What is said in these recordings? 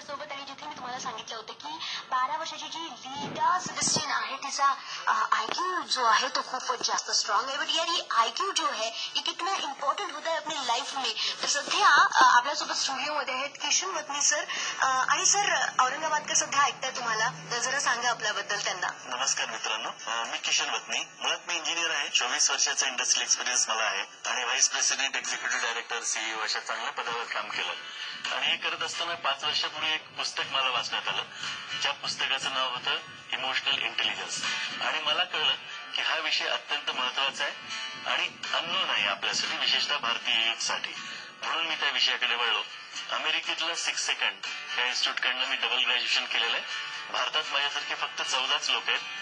सोबत आणि जिथे मी तुम्हाला सांगितलं होतं की 12 वर्षाची जी लीडा सेबेस्टियन आहे तिचा आईक्यू जो है तो खूपच जास्त स्ट्रॉंग है. बट यार ये आईक्यू जो है ये कितना इम्पॉर्टंट होता है अपनी लाईफ में. तर सध्या आपल्यासोबत स्टुडिओमध्ये आहेत किशन वतनी सर. आणि सर औरंगाबादकर सध्या ऐकताय तुम्हाला, तर जरा सांगा आपल्याबद्दल त्यांना. नमस्कार मित्रांनो, मी किशन वतनी. मुळात मी इंजिनियर आहे. 24 वर्षाचा इंडस्ट्रियल एक्सपिरियन्स मला आहे आणि vice president, executive director, CEO अशा चांगल्या पदावर काम केलं. आणि हे करत असताना 5 वर्षापूर्वी एक पुस्तक मला वाचण्यात आलं. ज्या पुस्तकाचं नाव होतं इमोशनल इंटेलिजन्स. आणि मला कळलं की हा विषय अत्यंत महत्वाचा आहे आणि अननोन आहे आपल्यासाठी, विशेषतः भारतीय युथसाठी. म्हणून मी त्या विषयाकडे वळलो. अमेरिकेतलं 6 सेकंड या इन्स्टिट्यूटकडनं मी डबल ग्रॅज्युएशन केलेलं आहे. भारतात माझ्यासारखे फक्त 14च लोक आहेत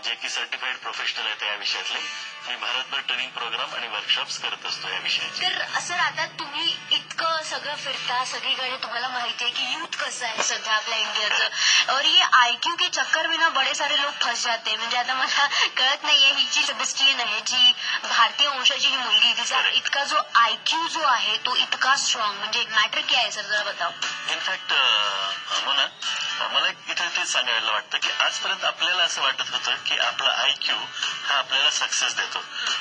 जे की सर्टिफाईड प्रोफेशनल आहेत या विषयातले. मी भारतभर ट्रेनिंग प्रोग्राम आणि वर्कशॉप्स करत असतो या विषयाचे. तर सर आता तुम्ही इतकं सगळं फिरता सगळीकडे, तुम्हाला माहिती आहे की यूथ कसं आहे सध्या आपल्या इंडियाचं. और ये आईक्यू के चक्कर में ना बड़े सारे लोग फंस जाते. म्हणजे आता मला कळत नाहीये ही जी सेबेस्टियन आहे, जी भारतीय वंशाची ही मुलगी, तिचा इतका जो आईक्यू जो आहे तो इतका स्ट्रॉंग, म्हणजे मॅटर क्या आहे सर, जरा बताओ. इनफॅक्ट मोना, मला इथे तेच सांगायला वाटतं की आजपर्यंत आपल्याला असं वाटत होतं की आपला आयक्यू हा आपल्याला सक्सेस देतो,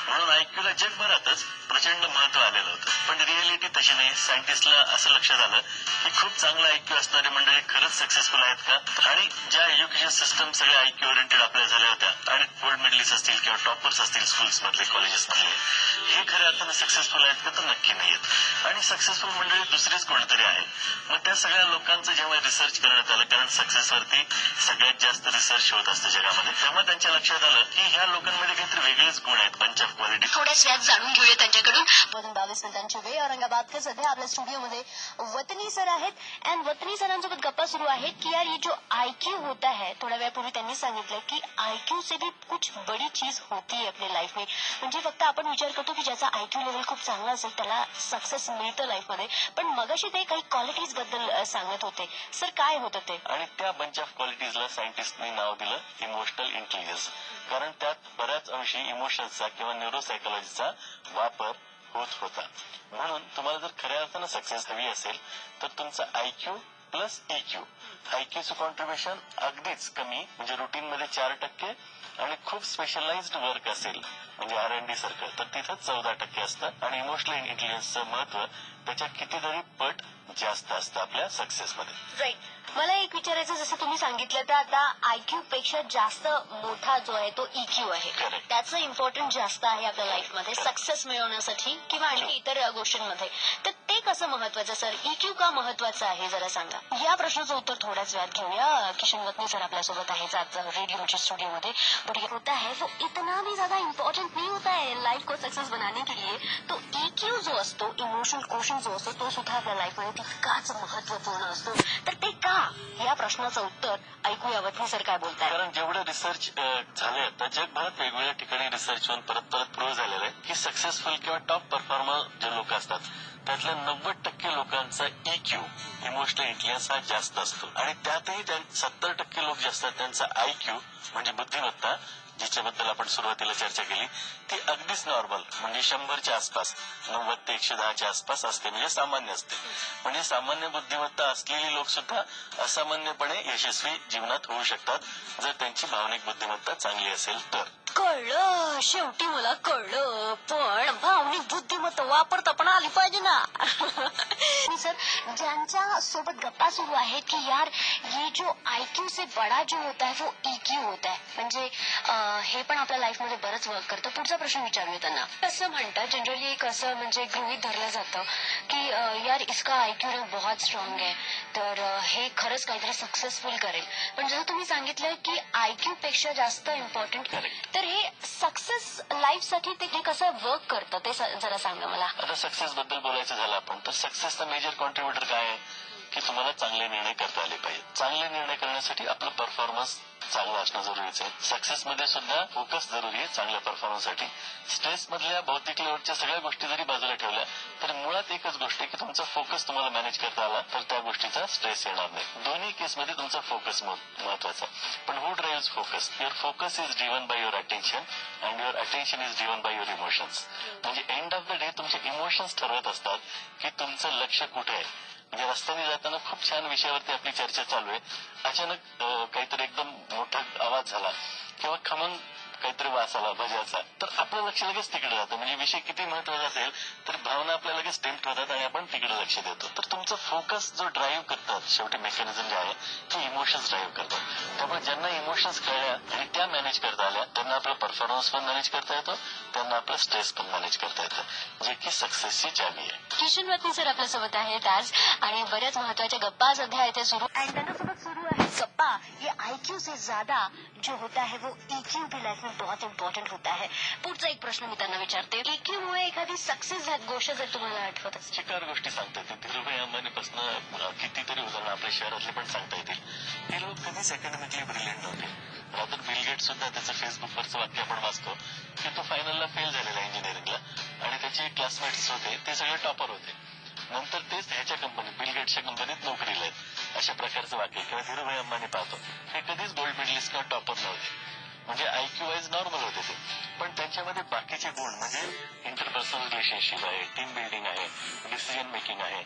म्हणून आयक्यूला जगभरातच प्रचंड महत्व आलेलं होतं. पण रिअलिटी तशी नाही. सायंटिस्टला असं लक्षात आलं की खूप चांगला आयक्यू असणारे मंडळी खरंच सक्सेसफुल आहेत का. आणि ज्या एज्युकेशन सिस्टम सगळ्या आयक्यू ओरिएंटेड आपल्या झाल्या होत्या आणि गोल्ड मेडलिस्ट असतील किंवा टॉपर्स असतील स्कूल्स मधले, कॉलेजेस मधले, हे खऱ्या अर्थानं सक्सेसफुल आहेत का, तर नक्की नाहीयेत. आणि सक्सेसफुल मंडळी दुसरीच कोणतरी आहे. मग त्या सगळ्या लोकांचं जेव्हा रिसर्च करण्यात आलं, कारण सक्सेसवरती सगळ्यात जास्त रिसर्च होत असतं जगामध्ये, तेव्हा त्यांच्या लक्षात आलं की ह्या लोकांमध्ये काहीतरी वेगळेच गुण आहेत, बंच ऑफ क्वालिटी. थोड्याच वेळात जाणून घेऊया त्यांच्याकडून. 22 मिनिटांची वेळ औरंगाबादकर सध्या आपल्या स्टुडिओमध्ये वतनी सर आहेत. अँड वतनी सरांसोबत गप्पा सुरू आहेत की यार ये जो आईक्यू होता है, थोड्या वेळापूर्वी त्यांनी सांगितलं की आईक्यू से भी कुछ बड़ी चीज होती है अपने लाईफ में. म्हणजे फक्त आपण विचार करतो की ज्याचा आईक्यू लेवल खूप चांगला असेल त्याला सक्सेस मिळतं लाईफमध्ये, पण मगाशी ते काही क्वालिटीज बद्दल सांगत होते. सर काय होतं ते? आणि त्या बंच ऑफ क्वालिटीजला सायंटिस्टनी नाव दिलं इमोशनल इंटेलिजन्स. कारण त्यात बऱ्याच अंशी इमोशन्सचा किंवा न्यूरोसायकोलॉजीचा वापर होत होता. म्हणून तुम्हाला जर खऱ्या अर्थानं सक्सेस हवी असेल तर तुमचा आयक्यू प्लस इक्यू. आयक्यूचं कॉन्ट्रीब्युशन अगदीच कमी, म्हणजे रुटीन मध्ये 4%, आणि खूप स्पेशलाइज्ड वर्क असेल म्हणजे R&D सारखं तर तिथं 14% असतं. आणि इमोशनल इंटेलिजन्सचं महत्व त्याच्या कितीतरी पट जास्त असतं आपल्या सक्सेसमध्ये. राईट. मला एक विचारायचं, जसं तुम्ही सांगितलं तर आता आयक्यू पेक्षा जास्त मोठा जो आहे तो इक्यू आहे. Correct. त्याचं इम्पॉर्टन्स जास्त आहे आपल्या लाईफमध्ये सक्सेस मिळवण्यासाठी किंवा आणखी इतर गोष्टींमध्ये. तर ते कसं महत्वाचं सर, इक्यू का महत्वाचं आहे जरा सांगा. या प्रश्नाचं उत्तर थोड्याच वेळात घेऊया. किशन वतनी सर आपल्यासोबत आहेत आज रेडिओच्या स्टुडिओमध्ये. बट होता है वो इतना भी ज्यादा इम्पॉर्टंट नहीं होता है लाइफ को सक्सेस बनाने के लिए. तो इक्यू जो असतो, इमोशनल क्वोशंट जो असतो, तो सुद्धा आपल्या लाईफमध्ये तितकाच महत्वपूर्ण असतो. तर ते का, या प्रश्नाचं उत्तर ऐकूया वतनी सर काय बोलताय. कारण जेवढं रिसर्च झालंय आता जगभरात वेगवेगळ्या ठिकाणी रिसर्च होऊन परत प्रूव्ह झालेलं आहे की सक्सेसफुल किंवा टॉप परफॉर्मर जे लोक असतात त्यातल्या 90% लोकांचा इक्यू, इमोशनल इंटेलिजन्स, हा जास्त असतो. आणि त्यातही 70% लोक जे असतात त्यांचा आयक्यू म्हणजे बुद्धिमत्ता, जिच्याबद्दल आपण सुरुवातीला चर्चा केली, ती अगदीच नॉर्मल म्हणजे 100च्या आसपास, 90 ते 110च्या आसपास असते, म्हणजे सामान्य असते. म्हणजे सामान्य बुद्धिमत्ता असलेली लोक सुद्धा असामान्यपणे यशस्वी जीवनात होऊ शकतात जर त्यांची भावनिक बुद्धिमत्ता चांगली असेल तर. कळलं, शेवटी मला कळलं. पण भावनिक बुद्धिमत्ता वापरता पण आली पाहिजे ना. सर, ज्यांच्या सोबत गप्पा सुरू आहेत की यार ये जो आयक्यू से बडा जो होता है वो इक्यू होता है, म्हणजे हे पण आपल्या लाईफमध्ये बरंच वर्क करतं. पुढचा प्रश्न विचारूया त्यांना. कसं म्हणतात जनरली, कसं म्हणजे गृहीत धरलं जातं की यार इसका आयक्यू ना बहुत स्ट्रॉंग आहे, तर हे खरंच काहीतरी सक्सेसफुल करेल. पण जसं तुम्ही सांगितलं की आयक्यू पेक्षा जास्त इम्पॉर्टंट, तर हे सक्सेस लाईफ साठी ते कसं वर्क करतं ते जरा सांगा मला. आता सक्सेस बद्दल बोलायचं झालं आपण तर सक्सेसचा मेजर कॉन्ट्रीब्युटर काय आहे की तुम्हाला चांगले निर्णय करता आले पाहिजे. चांगले निर्णय करण्यासाठी आपलं परफॉर्मन्स चांगलं असणं जरुरीचं आहे. सक्सेस मध्ये सुद्धा फोकस जरुरी आहे चांगल्या परफॉर्मन्ससाठी. स्ट्रेस मधल्या भौतिक लेवलच्या सगळ्या गोष्टी जरी बाजूला ठेवल्या तर मुळात एकच गोष्ट आहे की तुमचा फोकस तुम्हाला मॅनेज करता आला तर त्या गोष्टीचा स्ट्रेस येणार नाही. दोन्ही केसमध्ये तुमचा फोकस महत्वाचा. पण who drives focus? Your focus is driven by your attention and your attention is driven by your emotions. म्हणजे एंड ऑफ द डे तुमचे इमोशन्स ठरवत असतात की तुमचं लक्ष कुठे आहे. म्हणजे रस्त्याने जाताना खूप छान विषयावरती आपली चर्चा चालू आहे. अचानक काहीतरी एकदम मोठा आवाज झाला किंवा खमंग काहीतरी वास आला भज्याचा, तर आपलं लक्ष लगेच तिकडे जातं. म्हणजे विषय किती महत्वाचा असेल तर भावना आपल्या लगेच टेम्प्ट होतात आणि आपण तिकडे लक्ष देतो. तर तुमचा फोकस जो ड्राईव्ह करतात शेवटी मेकॅनिझम जे आहे ते इमोशन्स ड्राईव्ह करतात. त्यामुळे ज्यांना इमोशन्स कळल्या आणि त्या मॅनेज करता आल्या त्यांना आपला परफॉर्मन्स पण मॅनेज करता येतो, त्यांना आपला स्ट्रेस पण मॅनेज करता येतं, जे की सक्सेसची चावी आहे. किशन वत्नी सर आपल्यासोबत आहेत आज आणि बऱ्याच महत्वाच्या गप्पा सध्या इथे सुरू आणि त्यांच्यासोबत सुरू आहे गप्पा. ये आईक्यू से ज्यादा जो होता है वो ईक्यू भी लाइफ में बहुत इम्पॉर्टंट होता है. पुढचा एक प्रश्न मी त्यांना विचारते, ईक्यू मुळे एखादी सक्सेस गोष्ट जर तुम्हाला आठवत असेल? चिकार गोष्टी सांगता येतील. धीरूभाई अंबानीपासून कितीतरी उदाहरणं आपल्या शहरातले पण सांगता येतील. हे लोक कधीच अकॅडमिकली ब्रिलियंट नव्हते. रादर बिल गेट सुद्धा त्याचं फेसबुकवरचं वाक्य आपण वाचतो की तो फायनलला फेल झालेला इंजिनिअरिंगला आणि त्याचे क्लासमेट्स होते ते सगळे टॉपर होते. नंतर तेच ह्याच्या कंपनीत बिल गेटच्या कंपनीत नोकरीला आहेत. अशा प्रकारचं वाक्य किंवा धीरूभाई अंबानी पाहतो हे कधीच गोल्ड मेडलिस्ट किंवा टॉपर नव्हते. म्हणजे आयक्यू वाईज नॉर्मल होते ते, पण त्यांच्यामध्ये बाकीचे गुण म्हणजे इंटरपर्सनल रिलेशनशिप आहे, टीम बिल्डिंग आहे, डिसिजन मेकिंग आहे,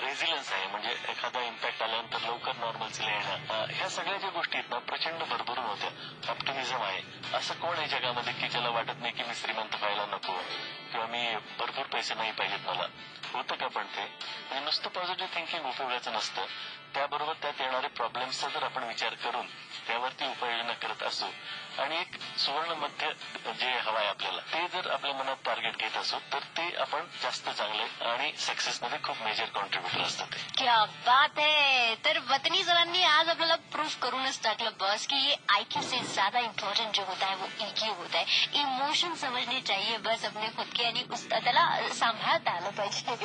रेझिलियन्स आहे, म्हणजे एखादा इम्पॅक्ट आल्यानंतर लवकर नॉर्मल्सीला येणं, ह्या सगळ्या ज्या गोष्टी आहेत ना प्रचंड भरभरून होत्या. ऑप्टिमिझम आहे. असं कोण आहे जगामध्ये की ज्याला वाटत नाही की मी श्रीमंत व्हायला नको किंवा मी भरपूर पैसे नाही पाहिजेत मला. होतं का पण ते म्हणजे नुसतं पॉझिटिव्ह थिंकिंग उपयोगाचं नसतं. त्याबरोबर त्यात येणारे प्रॉब्लेम्सचा जर आपण विचार करून त्यावरती उपाययोजना करत असू आणि एक सुवर्ण मध्य जे हवं आहे आपल्याला ते जर आपल्या मनात टार्गेट घेत असू तर ते आपण जास्त चांगले आणि सक्सेस मध्ये खूप मेजर कॉन्ट्रीब्युटर असतात. क्या बात है. तर वतनी सरांनी आज आपल्याला प्रूफ करूनच टाकलं बस की ये आईक्यू से ज्यादा इम्पोर्टेंट जो होता है वो ईक्यू होता है. इमोशन समझने चाहिए बस अपने खुद के आणि त्याला सांभाळता आलं पाहिजे.